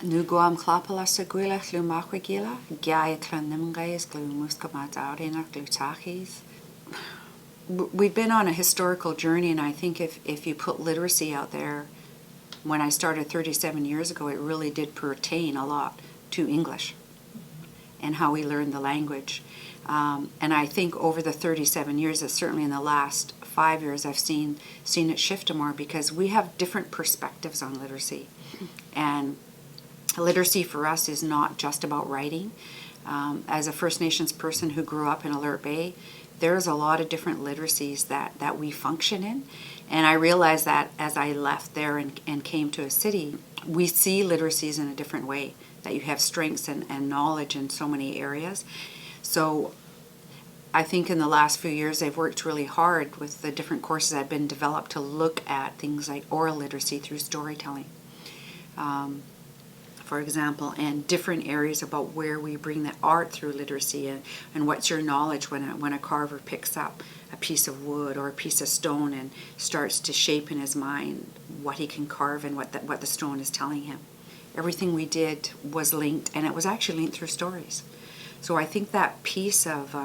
Nuguam clapala seguila glumaquigila, Gaia clonimgays glumuscamadaurina glutachis. We've been on a historical journey, and I think if you put literacy out there, when I started 37 years ago, it really did pertain a lot to English and how we learned the language. And I think over the 37 years, certainly in the last 5 years, I've seen it shift more because we have different perspectives on literacy. And literacy for us is not just about writing. As a First Nations person who grew up in Alert Bay, there's a lot of different literacies that we function in. And I realized that as I left there and came to a city, we see literacies in a different way, that you have strengths and knowledge in so many areas. So I think in the last few years they've worked really hard with the different courses that have been developed to look at things like oral literacy through storytelling, for example, and different areas about where we bring the art through literacy and what's your knowledge when a carver picks up a piece of wood or a piece of stone and starts to shape in his mind what he can carve and what the stone is telling him. Everything we did was linked, and it was actually linked through stories. So I think that piece of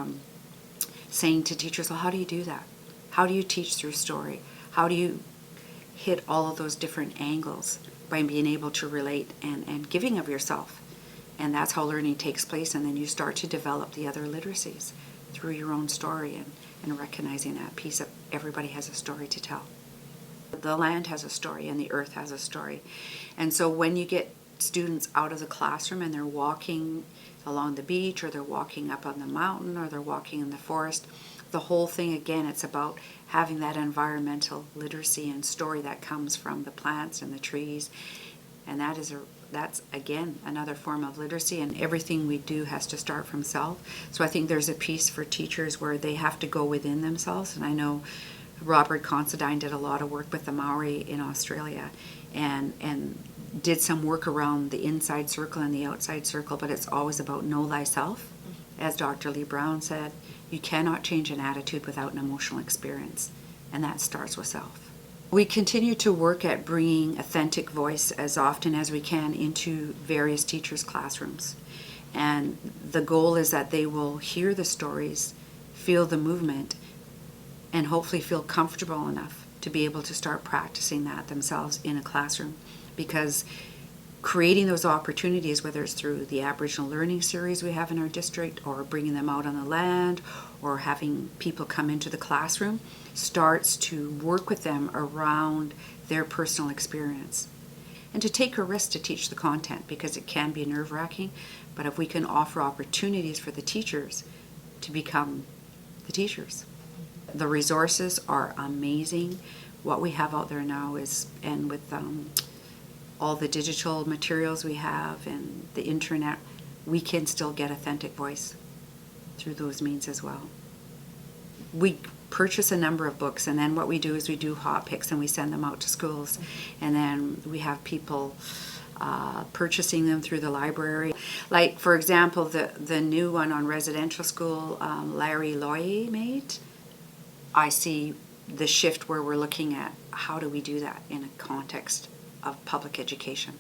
saying to teachers, well, how do you do that? How do you teach through story? How do you hit all of those different angles by being able to relate and giving of yourself? And that's how learning takes place, and then you start to develop the other literacies through your own story and recognizing that piece of everybody has a story to tell. The land has a story and the earth has a story. And so when you get students out of the classroom and they're walking along the beach, or they're walking up on the mountain, or they're walking in the forest, the whole thing, again, it's about having that environmental literacy and story that comes from the plants and the trees. And that's again another form of literacy, and everything we do has to start from self. So I think there's a piece for teachers where they have to go within themselves. And I know Robert Considine did a lot of work with the Maori in Australia and did some work around the inside circle and the outside circle, but it's always about know thyself. As Dr. Lee Brown said, you cannot change an attitude without an emotional experience, and that starts with self. We continue to work at bringing authentic voice as often as we can into various teachers' classrooms. And the goal is that they will hear the stories, feel the movement, and hopefully feel comfortable enough to be able to start practicing that themselves in a classroom. Because creating those opportunities, whether it's through the Aboriginal Learning Series we have in our district, or bringing them out on the land, or having people come into the classroom, starts to work with them around their personal experience. And to take a risk to teach the content, because it can be nerve-wracking, but if we can offer opportunities for the teachers to become the teachers. The resources are amazing. What we have out there now is, and with all the digital materials we have and the internet, we can still get authentic voice through those means as well. We purchase a number of books, and then what we do is we do hot picks and we send them out to schools, and then we have people purchasing them through the library. Like, for example, the new one on residential school, Larry Loy made. I see the shift where we're looking at how do we do that in a context of public education.